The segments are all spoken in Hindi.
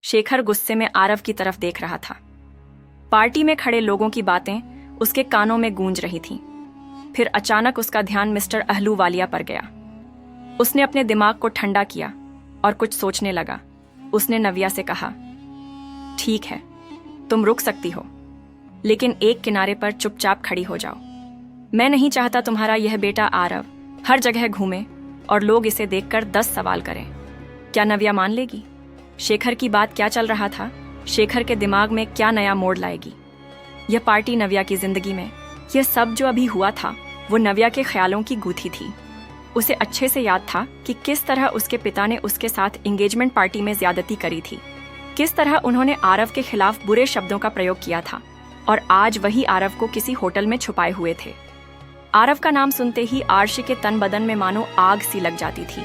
शेखर गुस्से में आरव की तरफ देख रहा था। पार्टी में खड़े लोगों की बातें उसके कानों में गूंज रही थीं। फिर अचानक उसका ध्यान मिस्टर अहलूवालिया पर गया। उसने अपने दिमाग को ठंडा किया और कुछ सोचने लगा। उसने नव्या से कहा, ठीक है, तुम रुक सकती हो, लेकिन एक किनारे पर चुपचाप खड़ी हो जाओ। मैं नहीं चाहता तुम्हारा यह बेटा आरव हर जगह घूमे और लोग इसे देखकर 10 सवाल करें। क्या नव्या मान लेगी? शेखर की बात क्या चल रहा था? शेखर के दिमाग में क्या नया मोड़ लाएगी? यह पार्टी, नव्या की जिंदगी में यह सब जो अभी हुआ था वो नव्या के ख्यालों की गूथी थी। उसे अच्छे से याद था कि किस तरह उसके पिता ने उसके साथ एंगेजमेंट पार्टी में ज्यादती करी थी, किस तरह उन्होंने आरव के खिलाफ बुरे शब्दों का प्रयोग किया था, और आज वही आरव को किसी होटल में छुपाए हुए थे। आरव का नाम सुनते ही आर्शी के तन बदन में मानो आग सी लग जाती थी।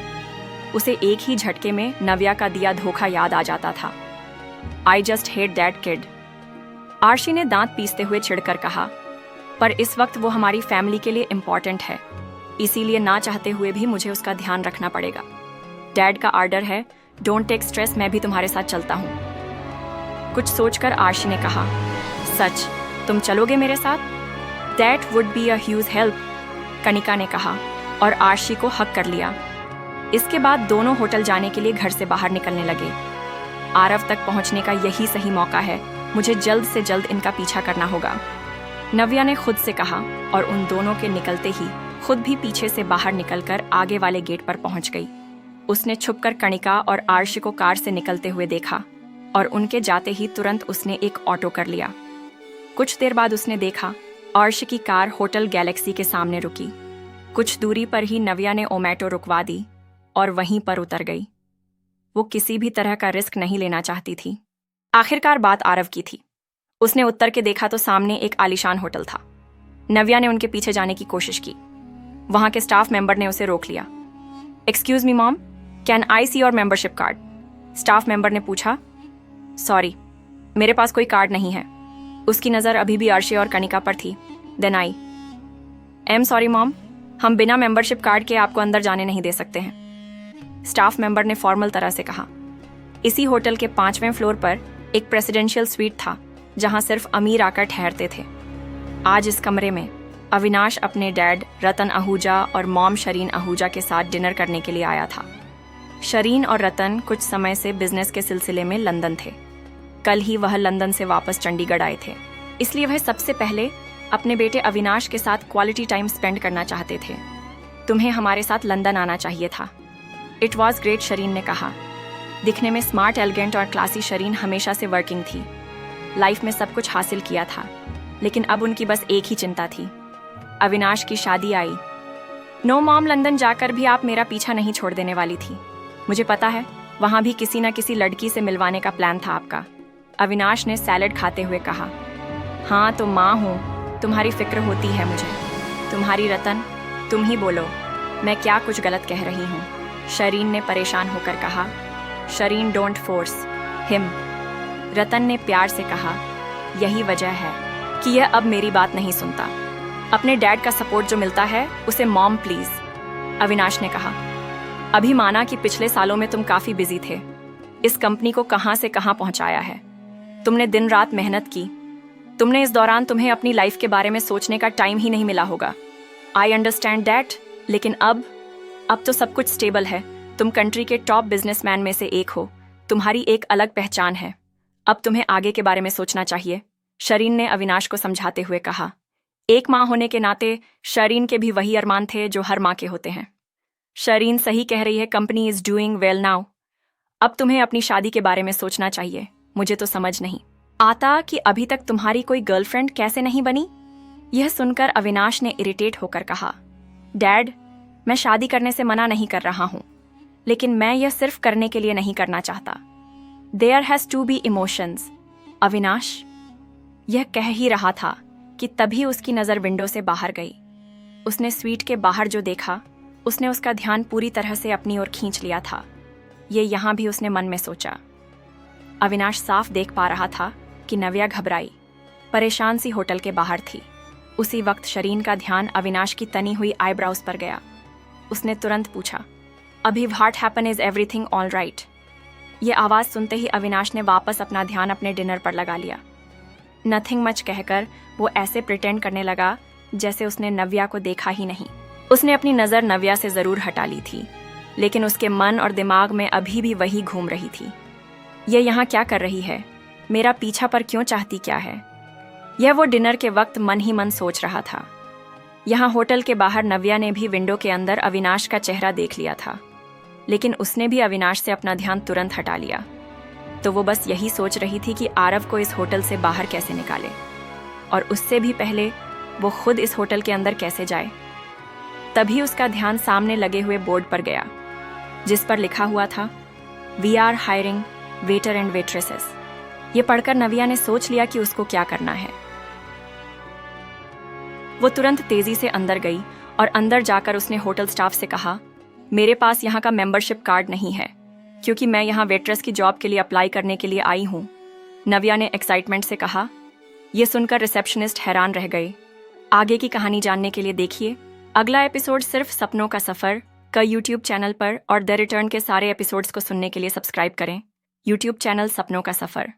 उसे एक ही झटके में नव्या का दिया धोखा याद आ जाता था। I just hate that kid, Arshi ने दांत पीसते हुए चिढ़कर कहा। पर इस वक्त वो हमारी फैमिली के लिए इम्पोर्टेंट है, इसीलिए ना चाहते हुए भी मुझे उसका ध्यान रखना पड़ेगा। डैड का ऑर्डर है, डोंट टेक स्ट्रेस, मैं भी तुम्हारे साथ चलता हूँ। कुछ सोचकर आर्शी ने कहा, सच, तुम चलोगे मेरे साथ? That would be a huge help, Kanika ने कहा और आर्शी को हक कर लिया। इसके बाद दोनों होटल जाने के लिए घर से बाहर निकलने लगे। आरव तक पहुंचने का यही सही मौका है, मुझे जल्द से जल्द इनका पीछा करना होगा, नव्या ने खुद से कहा, और उन दोनों के निकलते ही खुद भी पीछे से बाहर निकलकर आगे वाले गेट पर पहुंच गई। उसने छुपकर कणिका और आर्शी को कार से निकलते हुए देखा और उनके जाते ही तुरंत उसने एक ऑटो कर लिया। कुछ देर बाद उसने देखा आर्शी की कार होटल गैलेक्सी के सामने रुकी। कुछ दूरी पर ही नव्या ने ओमेटो रुकवा दी और वहीं पर उतर गई। वो किसी भी तरह का रिस्क नहीं लेना चाहती थी। आखिरकार बात आरव की थी। उसने उतर के देखा तो सामने एक आलीशान होटल था। नव्या ने उनके पीछे जाने की कोशिश की। वहां के स्टाफ मेंबर ने उसे रोक लिया। Excuse me mom, can I see your membership card? Staff member ने पूछा। सॉरी, मेरे पास कोई कार्ड नहीं है। उसकी नज़र अभी भी आर्शी और कनिका पर थी। Then I am sorry mom, हम बिना मेंबरशिप कार्ड के आपको अंदर जाने नहीं दे सकते हैं, स्टाफ मेंबर ने फॉर्मल तरह से कहा। इसी होटल के 5वें फ्लोर पर एक प्रेसिडेंशियल स्वीट था जहां सिर्फ अमीर आकर ठहरते थे। आज इस कमरे में अविनाश अपने डैड रतन आहूजा और मॉम शरीन आहूजा के साथ डिनर करने के लिए आया था। शरीन और रतन कुछ समय से बिजनेस के सिलसिले में लंदन थे। कल ही वह लंदन से वापस चंडीगढ़ आए थे, इसलिए वह सबसे पहले अपने बेटे अविनाश के साथ क्वालिटी टाइम स्पेंड करना चाहते थे। तुम्हें हमारे साथ लंदन आना चाहिए था। इट वॉज ग्रेट, शरीन ने कहा। दिखने में स्मार्ट, एलिगेंट और क्लासी शरीन हमेशा से वर्किंग थी। लाइफ में सब कुछ हासिल किया था, लेकिन अब उनकी बस एक ही चिंता थी, अविनाश की शादी आई। नो मॉम, लंदन जाकर भी आप मेरा पीछा नहीं छोड़ देने वाली थी। मुझे पता है वहां भी किसी न किसी लड़की से मिलवाने का प्लान था आपका, अविनाश ने सैलेड खाते हुए कहा। हाँ तो माँ हूँ, तुम्हारी फिक्र होती है मुझे। तुम्हारी रतन, तुम ही बोलो मैं क्या कुछ गलत कह रही हूँ, शरीन ने परेशान होकर कहा। शरीन, डोंट फोर्स हिम, रतन ने प्यार से कहा। यही वजह है कि यह अब मेरी बात नहीं सुनता। अपने डैड का सपोर्ट जो मिलता है उसे मॉम प्लीज, अविनाश ने कहा। अभी माना कि पिछले सालों में तुम काफी बिजी थे, इस कंपनी को कहां से कहां पहुंचाया है। तुमने दिन रात मेहनत की। तुमने इस दौरान तुम्हें अपनी लाइफ के बारे में सोचने का टाइम ही नहीं मिला होगा। आई अंडरस्टैंड दैट, लेकिन अब तो सब कुछ स्टेबल है। तुम कंट्री के टॉप बिजनेसमैन में से एक हो, तुम्हारी एक अलग पहचान है। अब तुम्हें आगे के बारे में सोचना चाहिए, शरीन ने अविनाश को समझाते हुए कहा। एक माँ होने के नाते शरीन के भी वही अरमान थे जो हर माँ के होते हैं। शरीन सही कह रही है, company is doing well now. अब तुम्हें अपनी शादी के बारे में सोचना चाहिए। मुझे तो समझ नहीं आता कि अभी तक तुम्हारी कोई गर्लफ्रेंड कैसे नहीं बनी। यह सुनकर अविनाश ने इरिटेट होकर कहा। डैड, मैं शादी करने से मना नहीं कर रहा हूं, लेकिन मैं यह सिर्फ करने के लिए नहीं करना चाहता। There has to be emotions. Avinash यह कह ही रहा था कि तभी उसकी नजर विंडो से बाहर गई। उसने स्वीट के बाहर जो देखा, उसने उसका ध्यान पूरी तरह से अपनी ओर खींच लिया था। ये यहां भी उसने मन में सोचा। अविनाश साफ देख पा रहा था कि नव्या घबराई, परेशान सी होटल के बाहर थी। उसी वक्त शरीन का ध्यान अविनाश की तनी हुई आईब्राउज पर गया। उसने तुरंत पूछा, अभी what happen, is everything all right? ये आवाज़ सुनते ही अविनाश ने वापस अपना ध्यान अपने डिनर पर लगा लिया। नथिंग मच कहकर वो ऐसे प्रिटेंड करने लगा जैसे उसने नव्या को देखा ही नहीं। उसने अपनी नज़र नव्या से ज़रूर हटा ली थी, लेकिन उसके मन और दिमाग में अभी भी वही घूम रही थी। ये यहाँ क्या कर रही है? मेरा पीछा पर क्यों चाहती क्या है? यह वो डिनर के वक्त मन ही मन सोच रहा था। यहाँ होटल के बाहर नव्या ने भी विंडो के अंदर अविनाश का चेहरा देख लिया था, लेकिन उसने भी अविनाश से अपना ध्यान तुरंत हटा लिया। तो वो बस यही सोच रही थी कि आरव को इस होटल से बाहर कैसे निकाले, और उससे भी पहले वो खुद इस होटल के अंदर कैसे जाए। तभी उसका ध्यान सामने लगे हुए बोर्ड पर गया, जिस पर लिखा हुआ था, "we are hiring waiter and waitresses". ये पढ़कर नव्या ने सोच लिया कि उसको क्या करना है। वो तुरंत तेजी से अंदर गई और अंदर जाकर उसने होटल स्टाफ से कहा, "मेरे पास यहाँ का मेंबरशिप कार्ड नहीं है, क्योंकि मैं यहाँ वेट्रेस की जॉब के लिए अप्लाई करने के लिए आई हूँ।" नव्या ने एक्साइटमेंट से कहा। यह सुनकर रिसेप्शनिस्ट हैरान रह गए। आगे की कहानी जानने के लिए देखिए अगला एपिसोड सिर्फ सपनों का सफ़र का यूट्यूब चैनल पर, और द रिटर्न के सारे एपिसोड्स को सुनने के लिए सब्सक्राइब करें यूट्यूब चैनल सपनों का सफ़र।